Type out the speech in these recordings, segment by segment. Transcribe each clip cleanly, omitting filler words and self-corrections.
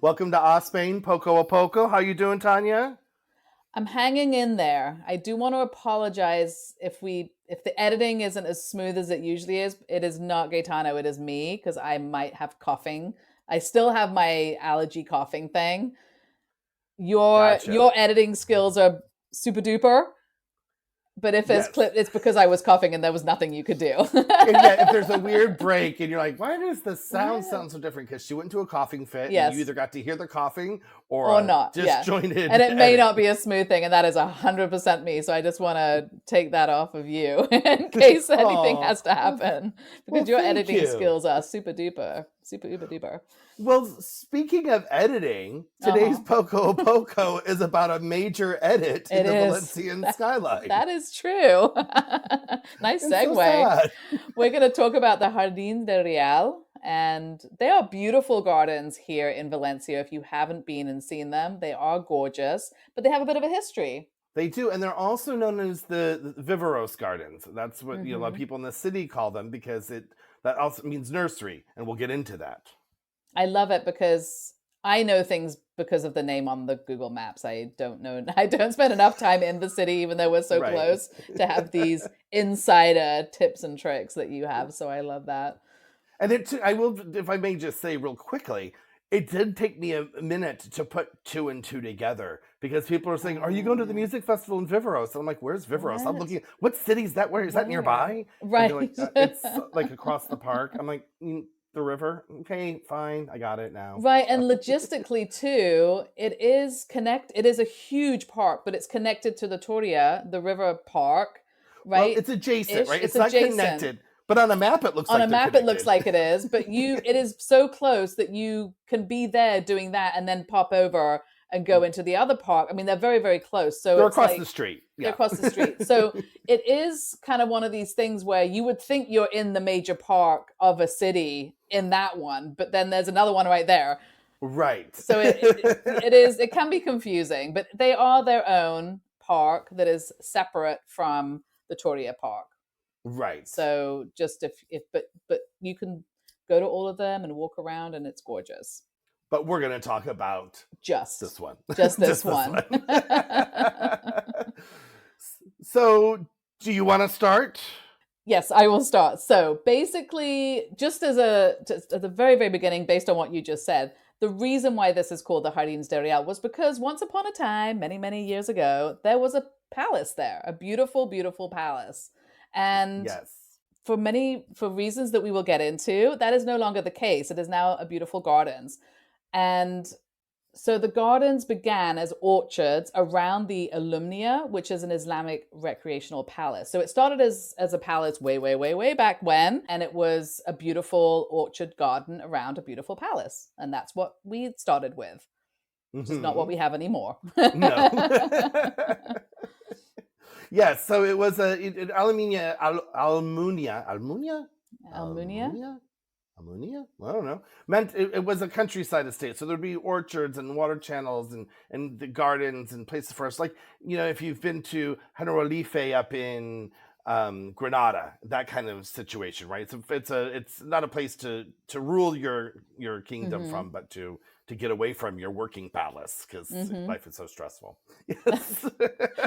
Welcome to Spain, Poco a Poco. How you doing, Tanya? I'm hanging in there. I do want to apologize if the editing isn't as smooth as it usually is. It is not Gaetano, it is me because I might have coughing. I still have my allergy coughing thing. Gotcha. Your editing skills are super duper, but if there's Yes. clip, it's because I was coughing and there was nothing you could do. And yeah, if there's a weird break and you're like, why does the sound What? sound so different? Because she went into a coughing fit and you Yes, either got to hear the coughing or or a not. Yeah. And disjointed it may edit. not be a smooth thing, and that is 100% me. So I just want to take that off of you in case anything Oh, has to well, happen well, because your thank editing you. skills are super duper, super uber duper. Well, speaking of editing, Uh today's huh. Poco a Poco is about a major edit in It the is. Valencian skyline. That is true. Nice It's so segue. sad. We're going to talk about the Jardins de Real, and they are beautiful gardens here in Valencia. If you haven't been and seen them, they are gorgeous, but they have a bit of a history. They do, and they're also known as the Viveros gardens. That's what a lot of Hmm. people in the city call them because it that also means nursery, and we'll get into that. I love it because I know things because of the name on the Google Maps. I don't know. I don't spend enough time in the city, even though we're so Right. close, to have these insider tips and tricks that you have. So I love that. And I will, if I may just say real quickly, it did take me a minute to put two and two together because people are saying, "Are you going to the Uh, music festival in Viveros?" And I'm like, "Where's Viveros?" I'm what? looking. What city is that? Where is that Where? nearby? And they're Right. like, "It's like across the park." I'm like, "The river? Okay, fine, I got it now." Right, and So, logistically too, it is a huge park, but it's connected to the Toria, the river park, well, right? it's adjacent, Ish. right? It's It's not adjacent. connected, but on a map, it looks On a like they're map it looks connected. like it is, but it is so close that you can be there doing that and then pop over and go into the other park. I mean, they're very, very close. So They're it's across the like street. they're Yeah. across the street. So it is kind of one of these things where you would think you're in the major park of a city in that one, but then there's another one right there. Right. So it can be confusing, but they are their own park that is separate from the Toria Park. Right. So just if but you can go to all of them and walk around and it's gorgeous. But we're going to talk about Just this one. just this Just this one. one. So, do you want to start? Yes, I will start. So basically, just at the very, very beginning, based on what you just said, the reason why this is called the Jardins de Real was because once upon a time, many, many years ago, there was a palace there, a beautiful, beautiful palace. And Yes. for reasons that we will get into, that is no longer the case. It is now a beautiful gardens. And so the gardens began as orchards around the Alumnia, which is an Islamic recreational palace. So it started as a palace way, way, way, way back when, and it was a beautiful orchard garden around a beautiful palace. And that's what we started with, which is not what Hmm. we have anymore. No. Yes. So it was Almunia, Almunia, Almunia, Almunia? Almunia, Almunia. I don't know. Meant it was a countryside estate, so there'd be orchards and water channels and the gardens and places for us. Like if you've been to Generalife up in Granada, that kind of situation, right? It's not a place to rule your kingdom Mm-hmm. from, but to get away from your working palace because Mm-hmm. life is so stressful. Yes.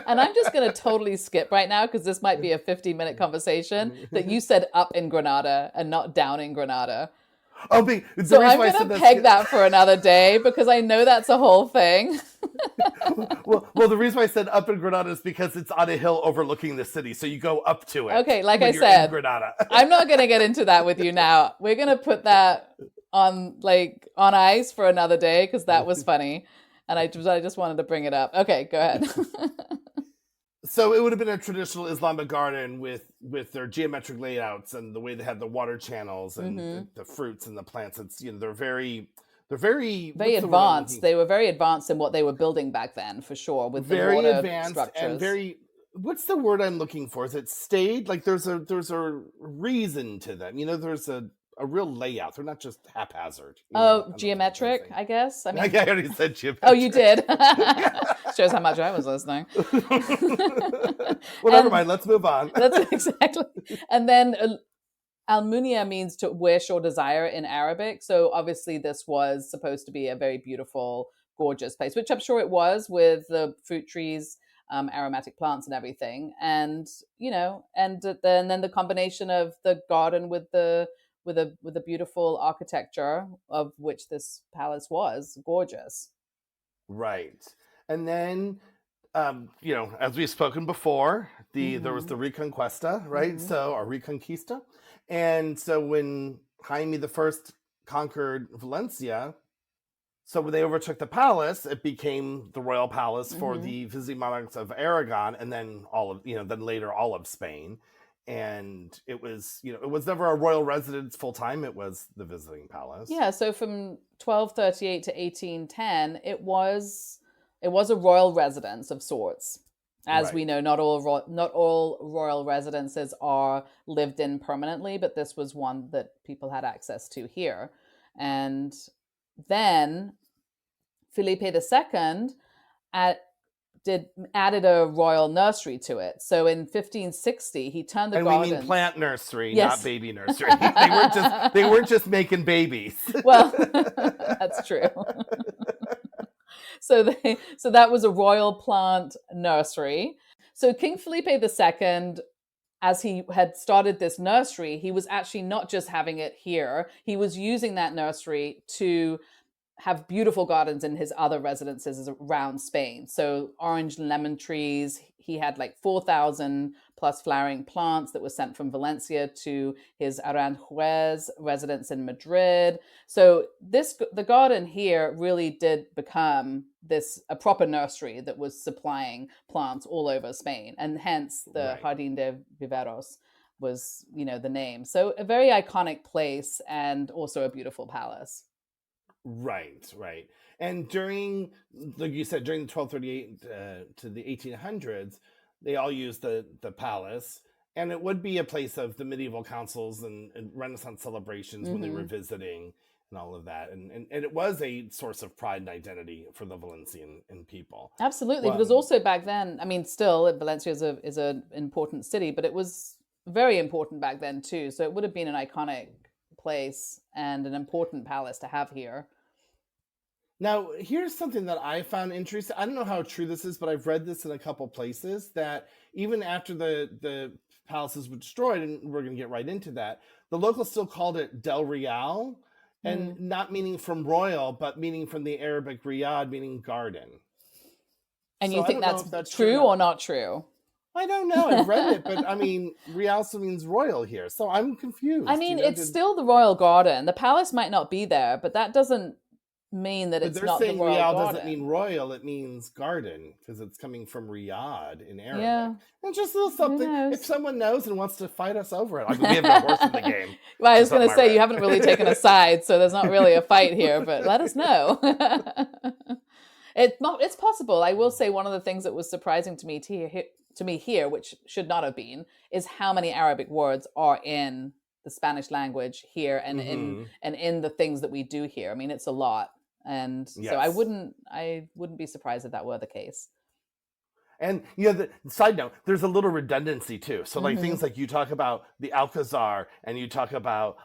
And I'm just going to totally skip right now because this might be a 50-minute conversation that you said up in Granada and not down in Granada. Oh, but the So reason I'm why I going said to that's peg that for another day because I know that's a whole thing. well, the reason why I said up in Granada is because it's on a hill overlooking the city, so you go up to it Okay, like I when you're in said, Granada. I'm not going to get into that with you now. We're going to put that on ice for another day because that was funny. And I just wanted to bring it up. Okay, go ahead. So it would have been a traditional Islamic garden with their geometric layouts and the way they had the water channels and Hmm. the fruits and the plants. It's they're very Very what's the word I'm advanced. looking They were very advanced in what they were building back then, for sure, with the very water advanced and structures. very what's the word I'm looking for? Is it stayed? Like there's a reason to them. There's a real layout. They're not just haphazard. Oh, I don't know if you get what I'm geometric, saying. I guess. I I mean, already said oh, you geometric. did. Shows how much I was listening. Well, never And mind. Let's move on. that's exactly. And then Almunia means to wish or desire in Arabic. So obviously this was supposed to be a very beautiful, gorgeous place, which I'm sure it was, with the fruit trees, aromatic plants and everything. And, then the combination of the garden with the beautiful architecture, of which this palace was gorgeous. Right. And then, as we've spoken before, there was the Reconquista, right? So, or Reconquista. And so when Jaime the First conquered Valencia, so when they overtook the palace, it became the royal palace for the visiting monarchs of Aragon, and then then later all of Spain. And it was never a royal residence full time. It was the visiting palace. Yeah. So from 1238 to 1810, it was a royal residence of sorts. As we know, not all royal residences are lived in permanently, but this was one that people had access to here. And then Felipe II added a royal nursery to it. So in 1560, he turned the gardens. We mean plant nursery, yes. not baby nursery. They weren't just making babies. Well, that's true. So that was a royal plant nursery. So King Felipe II, as he had started this nursery, he was actually not just having it here. He was using that nursery to have beautiful gardens in his other residences around Spain. So orange and lemon trees. He had like 4,000 plus flowering plants that were sent from Valencia to his Aranjuez residence in Madrid. So the garden here really did become a proper nursery that was supplying plants all over Spain. And hence the Jardins de Viveros was, the name. So a very iconic place, and also a beautiful palace. Right. And during, like you said, during the 1238 to the 1800s, they all used the palace, and it would be a place of the medieval councils and Renaissance celebrations when they were visiting and all of that. And it was a source of pride and identity for the Valencian people. Absolutely. Because also back then, still Valencia is an important city, but it was very important back then too. So it would have been an iconic place and an important palace to have here. Now, here's something that I found interesting. I don't know how true this is, but I've read this in a couple places, that even after the palaces were destroyed, and we're going to get right into that, the locals still called it Del Real, and not meaning from royal, but meaning from the Arabic riyad, meaning garden. And so you think that's true or not true? I don't know. I've read it, but Real also means royal here, so I'm confused. It's still the royal garden. The palace might not be there, but that doesn't mean that it's not the royal garden. Real doesn't mean royal; it means garden, because it's coming from Riyadh in Arabic. Yeah, and just a little something. If someone knows and wants to fight us over it, we have no horse in the game. Well, I was going to say, you haven't really taken a side, so there's not really a fight here. But let us know. It's possible. I will say, one of the things that was surprising to me here, which should not have been, is how many Arabic words are in the Spanish language here, and in the things that we do here. It's a lot. And so I wouldn't be surprised if that were the case. And the side note, there's a little redundancy too. So like things like you talk about the Alcazar and you talk about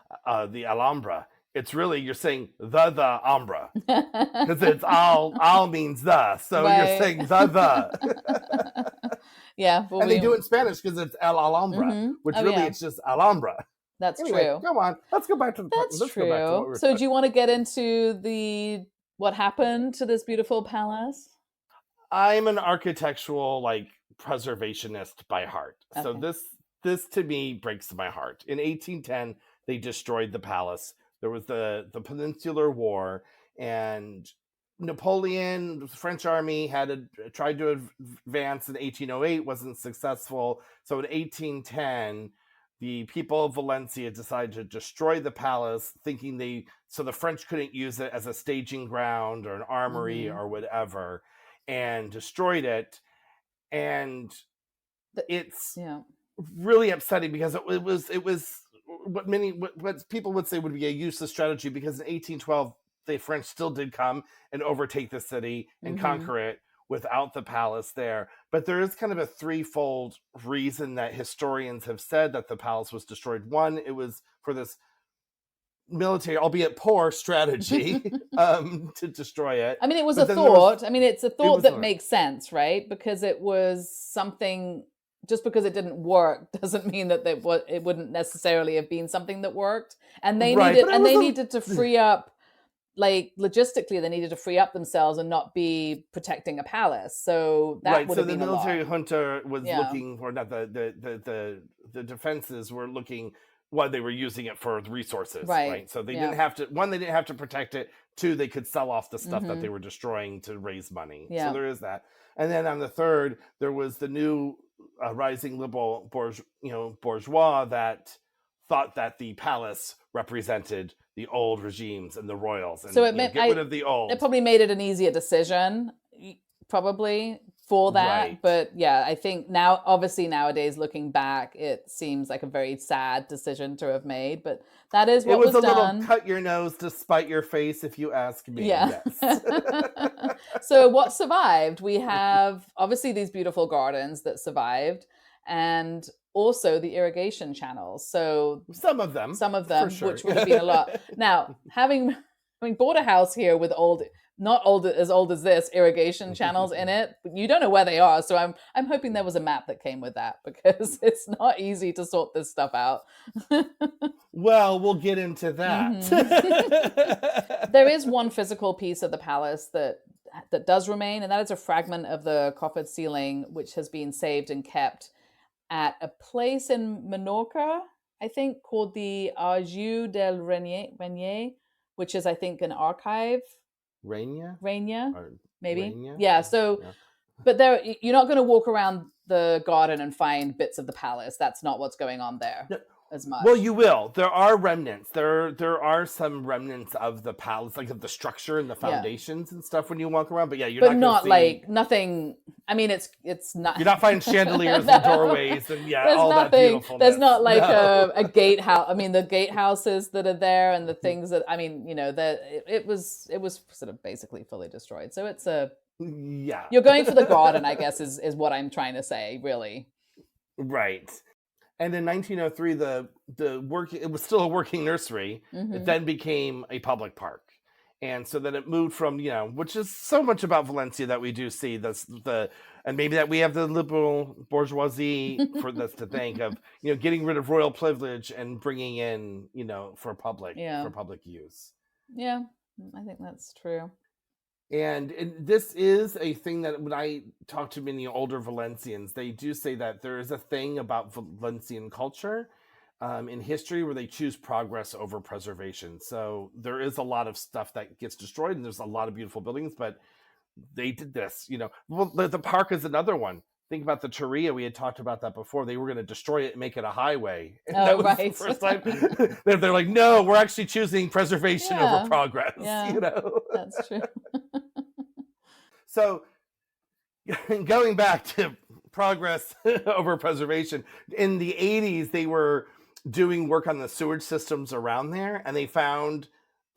the Alhambra. It's really, you're saying the Alhambra, because it's al means the. So you're saying the. Yeah, and they do it in Spanish because it's El Alhambra, which it's just Alhambra. That's true. Come on, let's go back to the. That's true. So, do you want to get into what happened to this beautiful palace? I'm an architectural preservationist by heart, so this to me breaks my heart. In 1810, they destroyed the palace. There was the Peninsular War, and Napoleon, the French army, had tried to advance in 1808, wasn't successful. So in 1810. The people of Valencia decided to destroy the palace, thinking so the French couldn't use it as a staging ground or an armory or whatever, and destroyed it. And it's really upsetting, because it was what people would say would be a useless strategy, because in 1812 the French still did come and overtake the city and conquer it without the palace there. But there is kind of a threefold reason that historians have said that the palace was destroyed. One, it was for this military, albeit poor, strategy to destroy it. I mean, it was But a then there was- thought. I mean, it's a it thought was that hard. makes sense, right? Because it was something. Just because it didn't work doesn't mean that it wouldn't necessarily have been something that worked. And they Right, needed, but it and they was a- needed to free up, like logistically, they needed to free up themselves and not be protecting a palace. So that Right, would so have the been a lot. military junta was Yeah. looking for, not the defenses were looking, what they were using it for resources, Right, right? So they yeah. didn't have to, one, they didn't have to protect it. Two, they could sell off the stuff that Mhm. they were destroying to raise money. Yeah. So there is that. And then on the third, there was the new rising liberal bourgeois that thought that the palace represented the old regimes and the royals, and So it meant get rid of the old. It probably made it an easier decision, probably for that. Right. But yeah, I think now, obviously nowadays, looking back, it seems like a very sad decision to have made. But that is what It was a done. little cut your nose to spite your face, if you ask me. Yeah. Yes. So what survived? We have obviously these beautiful gardens that survived, and also the irrigation channels. So Some of them, for sure. which would have been a lot. Now, having bought a house here with not as old as this, irrigation channels in it, but you don't know where they are. So I'm hoping there was a map that came with that, because it's not easy to sort this stuff out. Well, we'll get into that. There is one physical piece of the palace that does remain, and that is a fragment of the coffered ceiling, which has been saved and kept at a place in Menorca, I think, called the Archiu del Renier, which is, I think, an archive. Rainier? Maybe. Rainier? Yeah. So, Yeah. But you're not going to walk around the garden and find bits of the palace. That's not what's going on there. No. As much. Well, you will. There are remnants. There are some remnants of the palace, like of the structure and the foundations and stuff when you walk around. But yeah, you're not see... like nothing. I mean, it's not. You're not finding chandeliers and doorways and all that beautifulness. There's not like a gatehouse. I mean, the gatehouses that are there and the things that, I mean, it was sort of basically fully destroyed. So it's you're going for the garden, I guess, is what I'm trying to say, really. Right. And in 1903, it was still a working nursery. Mm-hmm. It then became a public park. And so then it moved from, which is so much about Valencia that we do see and maybe that we have the liberal bourgeoisie for this to think of, getting rid of royal privilege and bringing in, for public use. Yeah, I think that's true. And this is a thing that when I talk to many older Valencians, they do say that there is a thing about Valencian culture in history where they choose progress over preservation. So there is a lot of stuff that gets destroyed, and there's a lot of beautiful buildings, but they did this, Well, the park is another one. Think about the Torria. We had talked about that before. They were going to destroy it and make it a highway. And that was right. the first time they're like, no, we're actually choosing preservation over progress. Yeah, that's true. So going back to progress over preservation, in the 80s, they were doing work on the sewage systems around there, and they found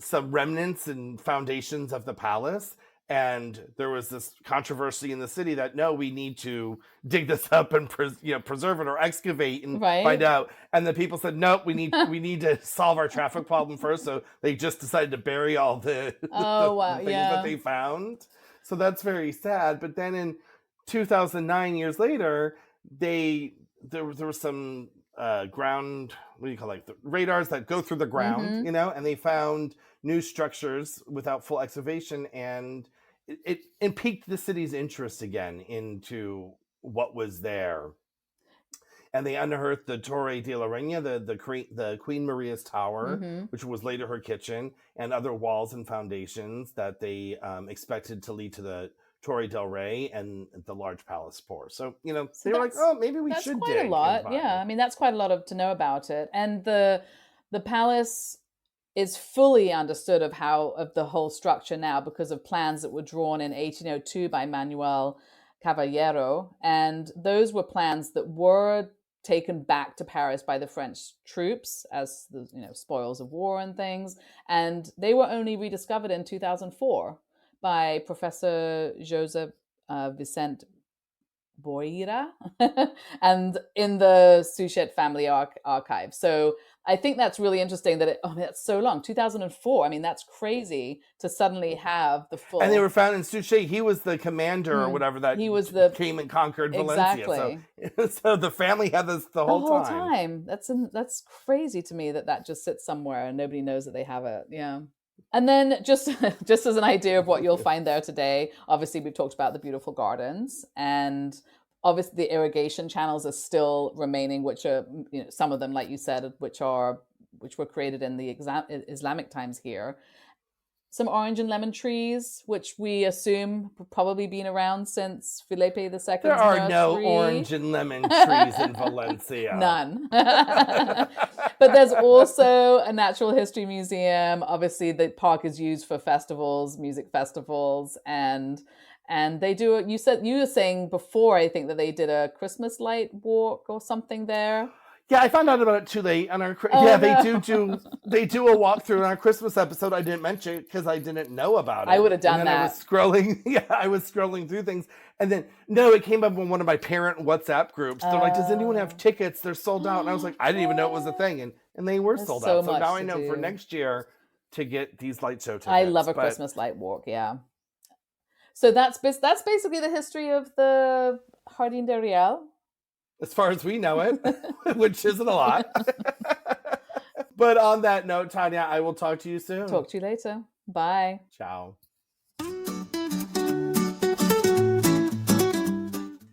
some remnants and foundations of the palace. And there was this controversy in the city that, no, we need to dig this up and preserve it or excavate and find out. And the people said, nope, we need to solve our traffic problem first. So they just decided to bury all the things that they found. So that's very sad. But then in 2009, years later, there was some ground, what do you call it, the radars that go through the ground, and they found new structures without full excavation, and it piqued the city's interest again into what was there. And they unearthed the Torre de la Reina, the Queen Maria's Tower, which was later her kitchen, and other walls and foundations that they expected to lead to the Torre del Rey and the large palace pour. So, they were like, oh, maybe we should dig. That's quite a lot. Yeah, I mean, that's quite a lot to know about it. And the palace is fully understood of the whole structure now because of plans that were drawn in 1802 by Manuel Caballero. And those were plans that were taken back to Paris by the French troops as the spoils of war and things. And they were only rediscovered in 2004 by Professor Joseph Vicente Boira and in the Suchet family archive. So I think that's really interesting that that's so long, 2004. I mean, that's crazy to suddenly have the full. And they were found in Suchet. He was the commander or whatever that he was came and conquered exactly. Valencia. So the family had this the whole time. That's crazy to me that just sits somewhere and nobody knows that they have it. Yeah. And then just as an idea of what you'll find there today, obviously we've talked about the beautiful gardens, and obviously the irrigation channels are still remaining, which are, some of them, like you said, which were created in the Islamic times here. Some orange and lemon trees, which we assume have probably been around since Felipe II. There are no orange and lemon trees in Valencia. None. But there's also a natural history museum. Obviously, the park is used for festivals, music festivals, and they do. You were saying before, I think, that they did a Christmas light walk or something there. Yeah, I found out about it too late on our. They do a walkthrough on our Christmas episode. I didn't mention it because I didn't know about it. I would have done that. I was scrolling. Yeah, I was scrolling through things, and then it came up in one of my parent WhatsApp groups. They're like, "Does anyone have tickets? They're sold out." And I was like, "I didn't even know it was a thing," and they were sold out. So now I know for next year to get these light show tickets. I love a Christmas light walk. Yeah. So that's basically the history of the Jardín de Real. As far as we know it, which isn't a lot. But on that note, Tanya, I will talk to you soon. Talk to you later. Bye. Ciao.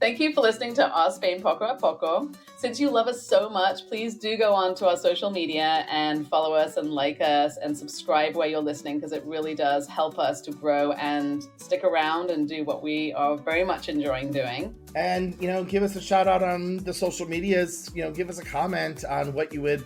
Thank you for listening to Our Spain Poco a Poco. Since you love us so much, please do go on to our social media and follow us and like us and subscribe where you're listening, because it really does help us to grow and stick around and do what we are very much enjoying doing. And, give us a shout out on the social medias. Give us a comment on what you would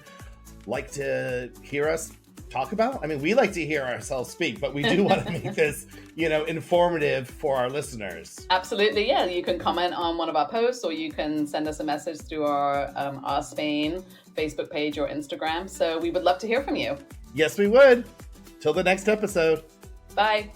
like to hear us talk about. I mean, we like to hear ourselves speak, but we do want to make this, informative for our listeners. Absolutely. Yeah. You can comment on one of our posts, or you can send us a message through our Spain Facebook page or Instagram. So we would love to hear from you. Yes, we would. Till the next episode. Bye.